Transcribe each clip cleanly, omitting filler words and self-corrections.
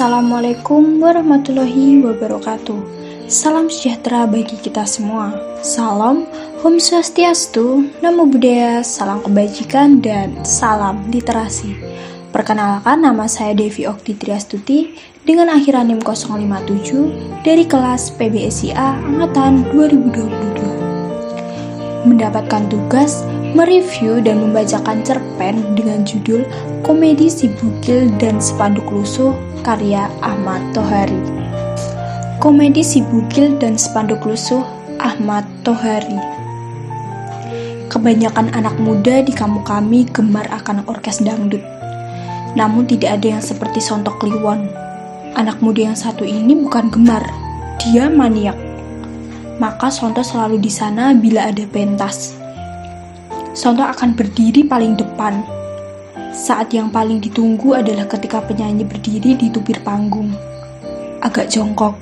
Assalamualaikum warahmatullahi wabarakatuh. Salam sejahtera bagi kita semua. Salam Om Swastiastu, Namo Buddhaya, salam kebajikan, dan salam literasi. Perkenalkan, nama saya Devi Okti Triastuti dengan akhiran NIM 057 dari kelas PBSIA Angkatan 2022. Mendapatkan tugas mereview dan membacakan cerpen dengan judul Komedi Si Bugil dan Spanduk Lusuh karya Ahmad Tohari. Komedi Si Bugil dan Spanduk Lusuh Ahmad Tohari. Kebanyakan anak muda di kampung kami gemar akan orkes dangdut. Namun tidak ada yang seperti Sonto Kliwon. Anak muda yang satu ini bukan gemar, dia maniak. Maka Sonto selalu di sana bila ada pentas. Sonto akan berdiri paling depan. Saat yang paling ditunggu adalah ketika penyanyi berdiri di tubir panggung, agak jongkok,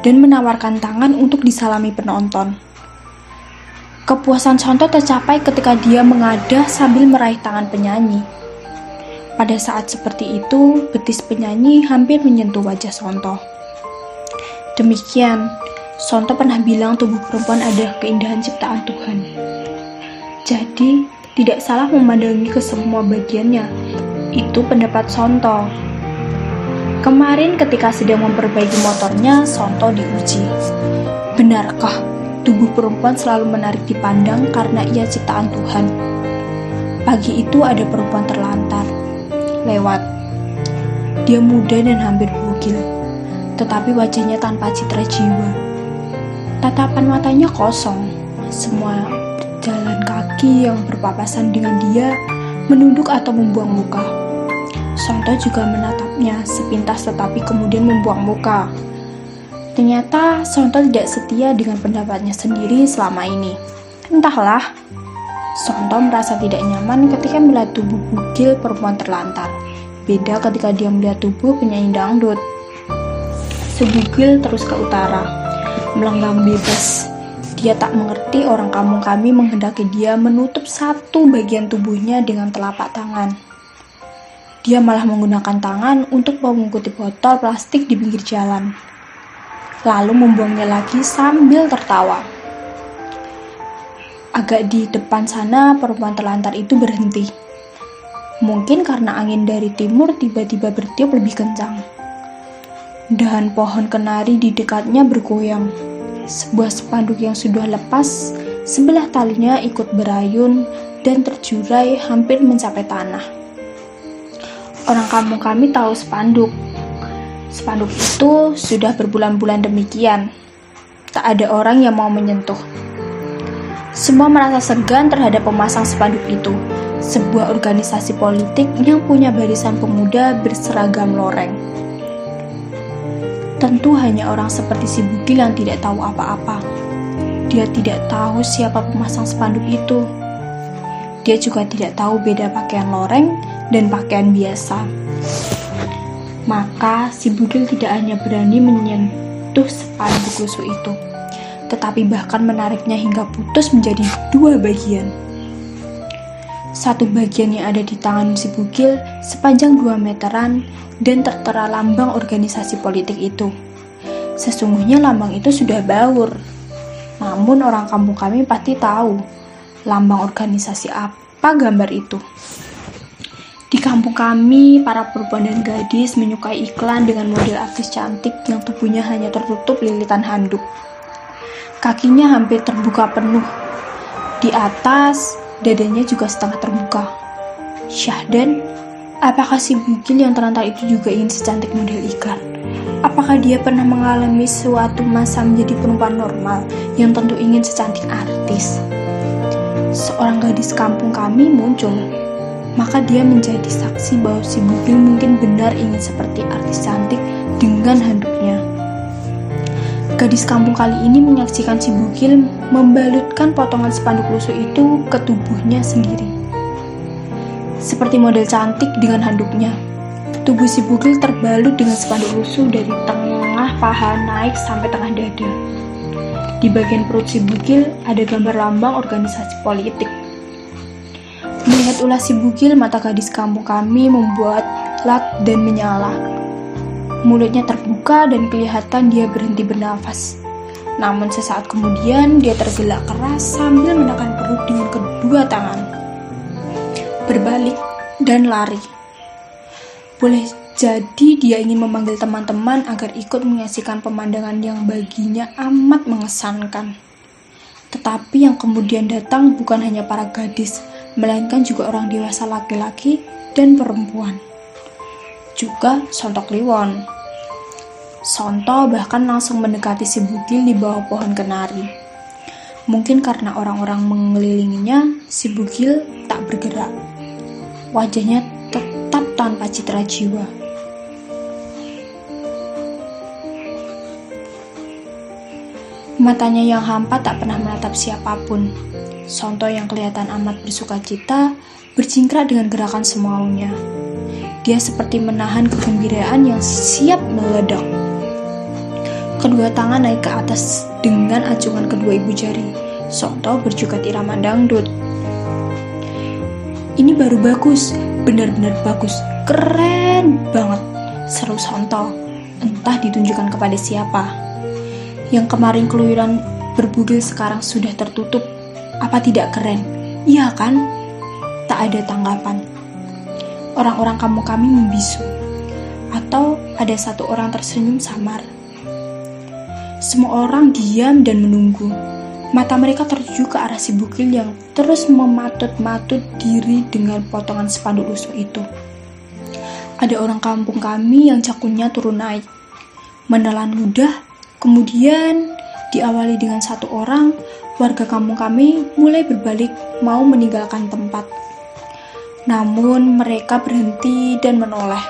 dan menawarkan tangan untuk disalami penonton. Kepuasan Sonto tercapai ketika dia mengadah sambil meraih tangan penyanyi. Pada saat seperti itu, betis penyanyi hampir menyentuh wajah Sonto. Demikian, Sonto pernah bilang tubuh perempuan adalah keindahan ciptaan Tuhan. Jadi, tidak salah memandangi ke semua bagiannya. Itu pendapat Sonto. Kemarin ketika sedang memperbaiki motornya, Sonto diuji. Benarkah tubuh perempuan selalu menarik dipandang karena ia ciptaan Tuhan? Pagi itu ada perempuan terlantar. Lewat. Dia muda dan hampir bugil, tetapi wajahnya tanpa citra jiwa. Tatapan matanya kosong. Semua jalan kaki yang berpapasan dengan dia menunduk atau membuang muka. Sonto juga menatapnya sepintas tetapi kemudian membuang muka. Ternyata Sonto tidak setia dengan pendapatnya sendiri selama ini. Entahlah, Sonto merasa tidak nyaman ketika melihat tubuh bugil perempuan terlantar. Beda ketika dia melihat tubuh penyanyi dangdut. Sebugil terus ke utara, melenggang bebas. Dia tak mengerti orang kampung kami menghendaki dia menutup satu bagian tubuhnya dengan telapak tangan. Dia malah menggunakan tangan untuk mengikuti botol plastik di pinggir jalan, lalu membuangnya lagi sambil tertawa. Agak di depan sana perempuan terlantar itu berhenti. Mungkin karena angin dari timur tiba-tiba bertiup lebih kencang. Dahan pohon kenari di dekatnya bergoyang. Sebuah spanduk yang sudah lepas, sebelah talinya ikut berayun dan terjurai hampir mencapai tanah. Orang kampung kami tahu spanduk. Spanduk itu sudah berbulan-bulan demikian. Tak ada orang yang mau menyentuh. Semua merasa segan terhadap pemasang spanduk itu, sebuah organisasi politik yang punya barisan pemuda berseragam loreng. Tentu hanya orang seperti si bugil yang tidak tahu apa-apa. Dia tidak tahu siapa pemasang spanduk itu. Dia juga tidak tahu beda pakaian loreng dan pakaian biasa. Maka si bugil tidak hanya berani menyentuh spanduk lusuh itu, tetapi bahkan menariknya hingga putus menjadi dua bagian. Satu bagian yang ada di tangan si bugil sepanjang 2 meteran dan tertera lambang organisasi politik itu. Sesungguhnya lambang itu sudah baur. Namun orang kampung kami pasti tahu lambang organisasi apa gambar itu. Di kampung kami, para perempuan dan gadis menyukai iklan dengan model artis cantik yang tubuhnya hanya tertutup lilitan handuk. Kakinya hampir terbuka penuh. Di atas, dadanya juga setengah terbuka. Syahdan, apakah si bugil yang terlantar itu juga ingin secantik model iklan? Apakah dia pernah mengalami suatu masa menjadi perempuan normal yang tentu ingin secantik artis? Seorang gadis kampung kami muncul, maka dia menjadi saksi bahwa si bugil mungkin benar ingin seperti artis cantik dengan handuknya. Gadis kampung kali ini menyaksikan si bugil membalutkan potongan spanduk lusuh itu ke tubuhnya sendiri. Seperti model cantik dengan handuknya, tubuh si bugil terbalut dengan spanduk lusuh dari tengah paha naik sampai tengah dada. Di bagian perut si bugil ada gambar lambang organisasi politik. Melihat ulah si bugil, mata gadis kampung kami membuat lat dan menyala. Mulutnya terbuka dan kelihatan dia berhenti bernafas. Namun sesaat kemudian dia tergelak keras sambil menekan perut dengan kedua tangan. Berbalik dan lari. Boleh jadi dia ingin memanggil teman-teman agar ikut menyaksikan pemandangan yang baginya amat mengesankan. Tetapi yang kemudian datang bukan hanya para gadis, melainkan juga orang dewasa laki-laki dan perempuan. Juga Sonto Kliwon. Sonto bahkan langsung mendekati si Bugil di bawah pohon kenari. Mungkin karena orang-orang mengelilinginya, si Bugil tak bergerak. Wajahnya tetap tanpa citra jiwa. Matanya yang hampa tak pernah menatap siapapun. Sonto yang kelihatan amat bersukacita, bercingkrak dengan gerakan semaunya. Dia seperti menahan kegembiraan yang siap meledak. Kedua tangan naik ke atas dengan acungan kedua ibu jari. Sonto berjoget irama dangdut. Ini baru bagus, benar-benar bagus, keren banget, seru Sonto. Entah ditunjukkan kepada siapa. Yang kemarin keluyuran berbugil sekarang sudah tertutup. Apa tidak keren? Iya kan? Tak ada tanggapan. Orang-orang kamu kami membisu. Atau ada satu orang tersenyum samar. Semua orang diam dan menunggu. Mata mereka tertuju ke arah si Bugil yang terus mematut-matut diri dengan potongan spanduk lusuh itu. Ada orang kampung kami yang cakunnya turun naik. Menelan ludah. Kemudian diawali dengan satu orang, warga kampung kami mulai berbalik mau meninggalkan tempat. Namun mereka berhenti dan menoleh.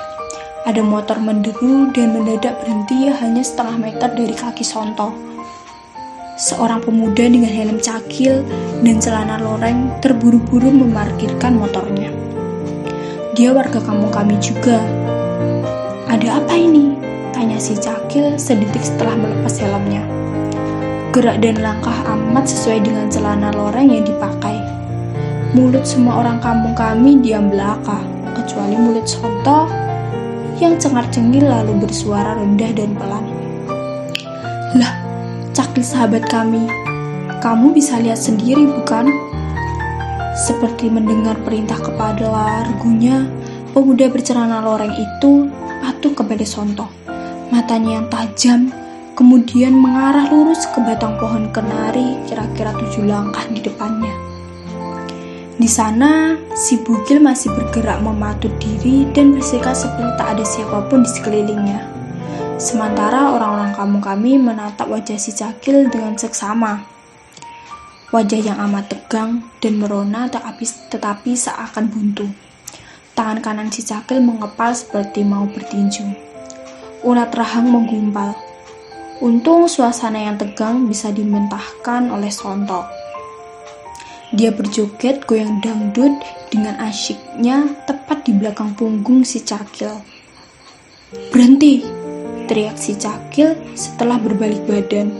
Ada motor menderu dan mendadak berhenti hanya setengah meter dari kaki Sonto. Seorang pemuda dengan helm cakil dan celana loreng terburu-buru memarkirkan motornya. Dia warga kampung kami juga. Ada apa ini? Tanya si cakil sedetik setelah melepas helmnya. Gerak dan langkah amat sesuai dengan celana loreng yang dipakai. Mulut semua orang kampung kami diam belaka, kecuali mulut Sonto yang cengar-cengir lalu bersuara rendah dan pelan. Lah, cakil sahabat kami, kamu bisa lihat sendiri bukan? Seperti mendengar perintah kepada largunya, pemuda bercelana loreng itu patuh kepada Sonto. Matanya yang tajam kemudian mengarah lurus ke batang pohon kenari kira-kira 7 langkah di depannya. Di sana, si Bugil masih bergerak mematut diri dan bersikap seperti tak ada siapapun di sekelilingnya. Sementara orang-orang kampung kami menatap wajah si cakil dengan seksama. Wajah yang amat tegang dan merona tetapi seakan buntu. Tangan kanan si cakil mengepal seperti mau bertinju. Ulat rahang menggumpal. Untung suasana yang tegang bisa dimentahkan oleh Sonto. Dia berjoget goyang dangdut dengan asyiknya tepat di belakang punggung si cakil. Berhenti! Teriak si cakil setelah berbalik badan.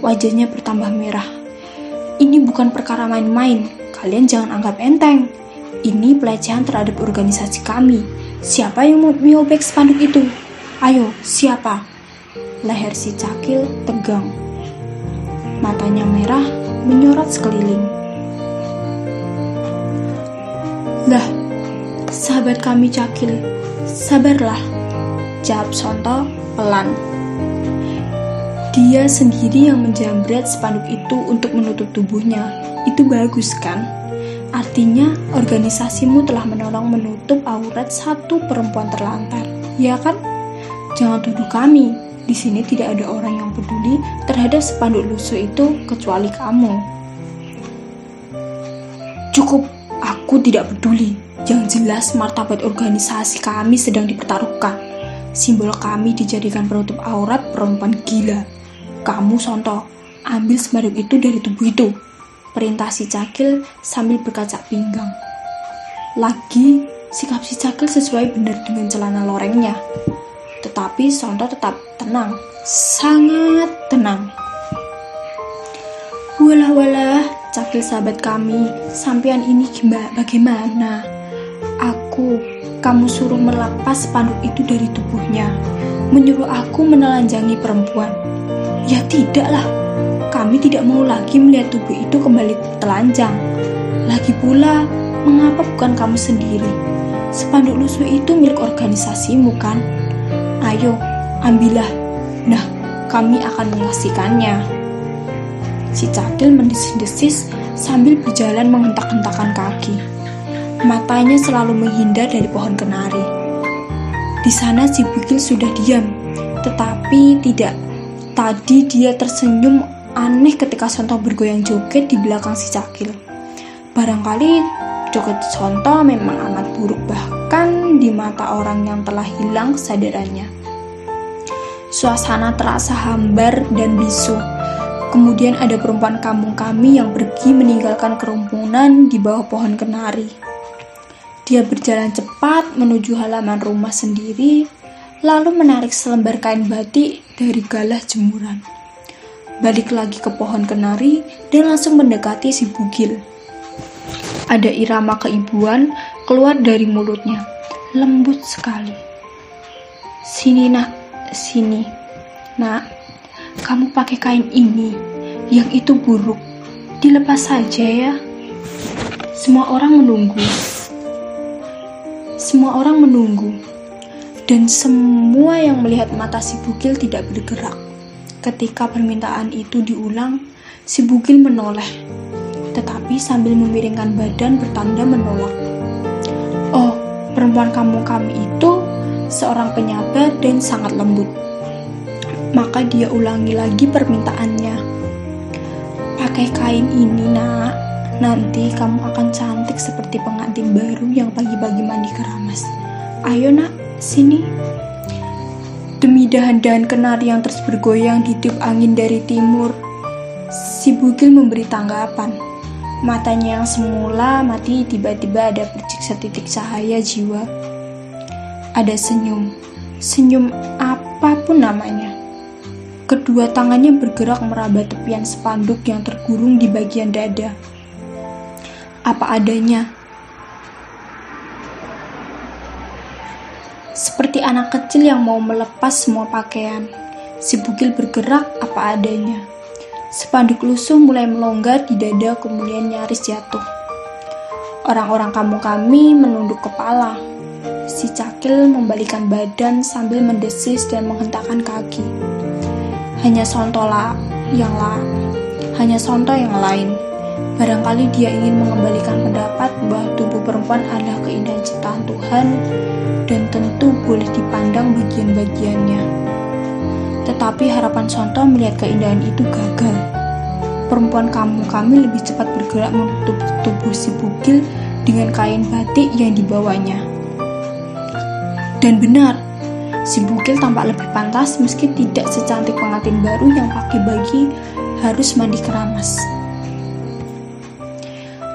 Wajahnya bertambah merah. Ini bukan perkara main-main. Kalian jangan anggap enteng. Ini pelecehan terhadap organisasi kami. Siapa yang mau menyobek spanduk itu? Ayo, siapa? Leher si cakil tegang. Matanya merah menyorot sekeliling. Lah, sahabat kami cakil, sabarlah, jawab Sonto pelan. Dia sendiri yang menjambret spanduk itu untuk menutup tubuhnya. Itu bagus kan? Artinya organisasimu telah menolong menutup aurat satu perempuan terlantar, ya kan? Jangan tuduh kami. Di sini tidak ada orang yang peduli terhadap spanduk lusuh itu kecuali kamu. Cukup, aku tidak peduli. Yang jelas martabat organisasi kami sedang dipertaruhkan. Simbol kami dijadikan penutup aurat perempuan gila. Kamu, Sonto, ambil spanduk itu dari tubuh itu. Perintah si cakil sambil berkaca pinggang. Lagi, sikap si cakil sesuai benar dengan celana lorengnya. Tetapi Sonto tetap tenang, sangat tenang. Walah, cakil sahabat kami, sampean ini bagaimana? Kamu suruh melepas spanduk itu dari tubuhnya. menyuruh aku menelanjangi perempuan. Ya tidaklah, kami tidak mau lagi melihat tubuh itu kembali telanjang. Lagi pula, mengapa bukan kamu sendiri? Spanduk lusuh itu milik organisasimu kan? Ayo, ambillah. Nah, kami akan menyaksikannya. Si Cakil mendesis-desis sambil berjalan menghentak-hentakan kaki. Matanya selalu menghindar dari pohon kenari. Di sana si Bugil sudah diam, tetapi tidak. Tadi dia tersenyum aneh ketika Sonto bergoyang joget di belakang si Cakil. Barangkali joget Sonto memang amat buruk bahkan di mata orang yang telah hilang kesadarannya. Suasana terasa hambar dan bisu. Kemudian ada perempuan kampung kami yang pergi meninggalkan kerumunan di bawah pohon kenari. Dia berjalan cepat menuju halaman rumah sendiri, lalu menarik selembar kain batik dari galah jemuran. Balik lagi ke pohon kenari dan langsung mendekati si Bugil. Ada irama keibuan keluar dari mulutnya, lembut sekali. Sini nak, sini. Nak, kamu pakai kain ini, yang itu buruk. Dilepas saja ya. Semua orang menunggu. Dan semua yang melihat mata si Bugil tidak bergerak. Ketika permintaan itu diulang, si Bugil menoleh, tetapi sambil memiringkan badan bertanda menolak. Oh, perempuan kampung kami itu seorang penyabar dan sangat lembut. Maka dia ulangi lagi permintaannya. Pakai kain ini nak, nanti kamu akan cantik seperti pengantin baru yang pagi-pagi mandi keramas. Ayo nak, sini. Demi dahan-dahan kenari yang terus bergoyang di tiup angin dari timur, si Bugil memberi tanggapan. Matanya yang semula mati tiba-tiba ada percik setitik cahaya jiwa. Ada senyum apapun namanya. Kedua tangannya bergerak meraba tepian spanduk yang tergurung di bagian dada. Apa adanya. Seperti anak kecil yang mau melepas semua pakaian, si Bugil bergerak apa adanya. Spanduk lusuh mulai melonggar di dada kemudian nyaris jatuh. Orang-orang kampung kami menunduk kepala. Si Cakil membalikkan badan sambil mendesis dan menghentakkan kaki. Hanya Sonto yang lain. Barangkali dia ingin mengembalikan pendapat bahwa tubuh perempuan adalah keindahan ciptaan Tuhan dan tentu boleh dipandang bagian-bagiannya. Tetapi harapan Sonto melihat keindahan itu gagal. Perempuan kampung kami lebih cepat bergerak menutup tubuh si Bugil dengan kain batik yang dibawanya. Dan benar, si Bugil tampak lebih pantas meski tidak secantik pengantin baru yang pagi-pagi harus mandi keramas.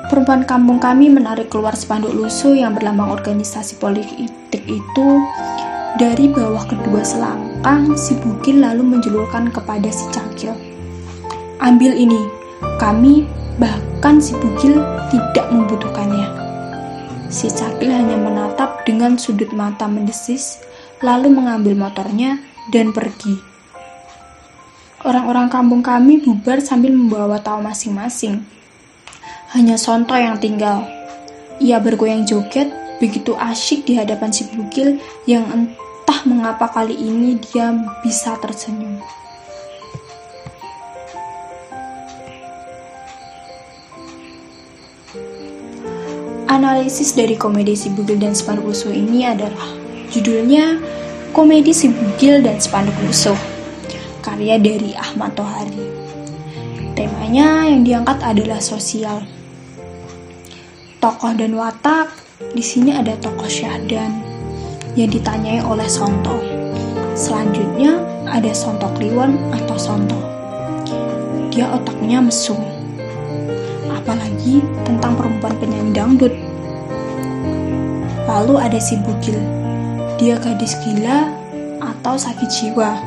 Perempuan kampung kami menarik keluar spanduk lusuh yang berlambang organisasi politik itu dari bawah kedua selangkang. Si Bugil lalu menjulurkan kepada si Cakil. Ambil ini, kami bahkan si Bugil tidak membutuhkannya. Si Cakil hanya menatap dengan sudut mata mendesis, lalu mengambil motornya dan pergi. Orang-orang kampung kami bubar sambil membawa tahu masing-masing. Hanya Sonto yang tinggal. Ia bergoyang joget, begitu asyik di hadapan si Bugil yang entah mengapa kali ini dia bisa tersenyum. Analisis dari komedi Si Bugil dan Spanduk Lusuh ini adalah judulnya Komedi Si Bugil dan Spanduk Lusuh, karya dari Ahmad Tohari. Temanya yang diangkat adalah sosial. Tokoh dan watak, di sini ada tokoh Syahdan yang ditanyai oleh Sonto. Selanjutnya ada Sonto Kliwon atau Sonto. Dia otaknya mesum. Apalagi tentang perempuan penyanyi dangdut. Lalu ada si Bugil. Dia gadis gila atau sakit jiwa.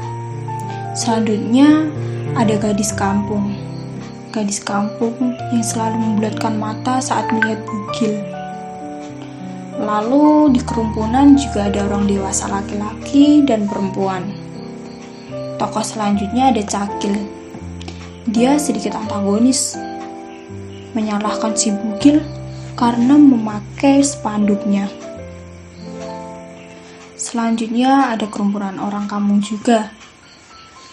Selanjutnya ada gadis kampung. Gadis kampung yang selalu membulatkan mata saat melihat Bugil. Lalu di kerumunan juga ada orang dewasa laki-laki dan perempuan. Tokoh selanjutnya ada Cakil. Dia sedikit antagonis, menyalahkan si Bugil karena memakai spanduknya. Selanjutnya ada kerumunan orang kampung juga.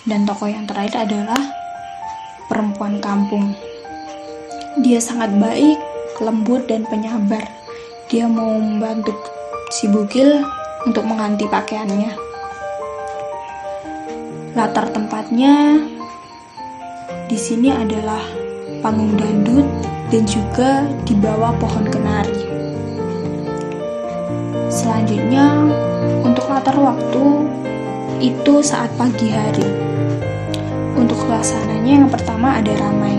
Dan tokoh yang terakhir adalah perempuan kampung. Dia sangat baik, lembut, dan penyabar. Dia mau membantu si Bugil untuk mengganti pakaiannya. Latar tempatnya di sini adalah panggung dangdut dan juga di bawah pohon kenari. Selanjutnya, untuk latar waktu itu saat pagi hari. Untuk suasananya yang pertama ada ramai,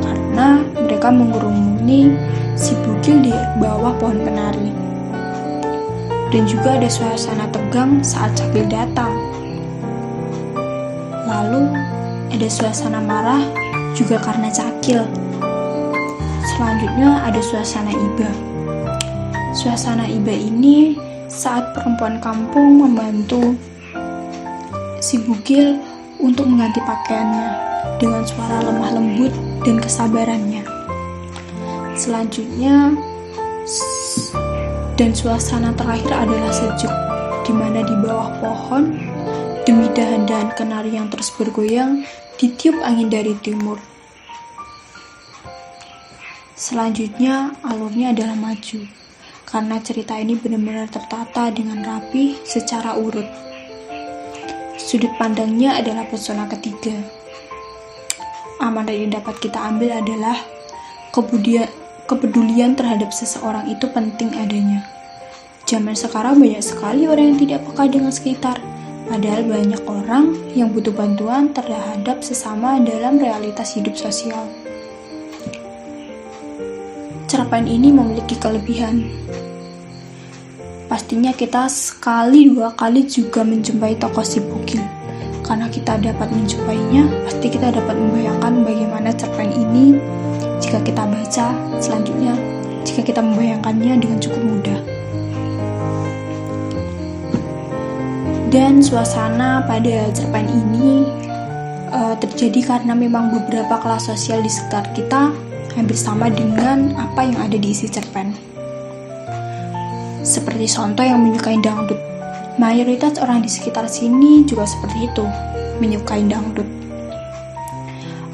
karena mereka mengurumuni si Bugil di bawah pohon kenari. Dan juga ada suasana tegang saat Cakil datang. Lalu ada suasana marah juga karena Cakil. Selanjutnya ada suasana iba. Suasana iba ini saat perempuan kampung membantu si Bugil untuk mengganti pakaiannya dengan suara lemah lembut dan kesabarannya. Selanjutnya dan suasana terakhir adalah sejuk, di mana di bawah pohon demi dahan-dahan kenari yang terus bergoyang ditiup angin dari timur. Selanjutnya alurnya adalah maju, karena cerita ini benar-benar tertata dengan rapi secara urut. Sudut pandangnya adalah pesona ketiga. Amanat yang dapat kita ambil adalah kepedulian terhadap seseorang itu penting adanya. Zaman sekarang banyak sekali orang yang tidak peka dengan sekitar, padahal banyak orang yang butuh bantuan terhadap sesama dalam realitas hidup sosial. Cerpen ini memiliki kelebihan. Pastinya kita sekali dua kali juga menjumpai tokoh si Bugil. Karena kita dapat menjumpainya, pasti kita dapat membayangkan bagaimana cerpen ini jika kita baca selanjutnya, jika kita membayangkannya dengan cukup mudah. Dan suasana pada cerpen ini terjadi karena memang beberapa kelas sosial di sekitar kita hampir sama dengan apa yang ada di isi cerpen. Seperti Sonto yang menyukai dangdut. Mayoritas orang di sekitar sini juga seperti itu, menyukai dangdut.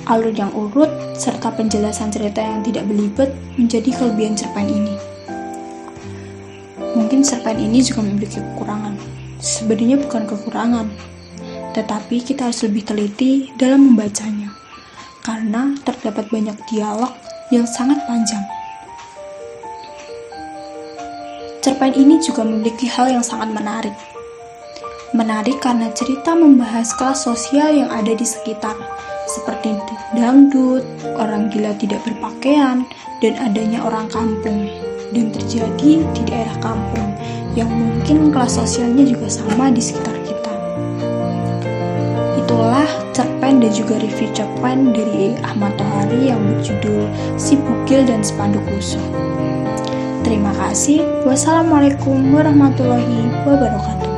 Alur yang urut serta penjelasan cerita yang tidak belibet menjadi kelebihan cerpen ini. Mungkin cerpen ini juga memiliki kekurangan. Sebenarnya bukan kekurangan, tetapi kita harus lebih teliti dalam membacanya, karena terdapat banyak dialog yang sangat panjang. Cerpen ini juga memiliki hal yang sangat menarik. Menarik karena cerita membahas kelas sosial yang ada di sekitar, seperti dangdut, orang gila tidak berpakaian, dan adanya orang kampung. Dan terjadi di daerah kampung, yang mungkin kelas sosialnya juga sama di sekitar kita. Itulah cerpen dan juga review cerpen dari Ahmad Tohari yang berjudul Si Bugil dan Spanduk Lusuh. Terima kasih. Wassalamualaikum warahmatullahi wabarakatuh.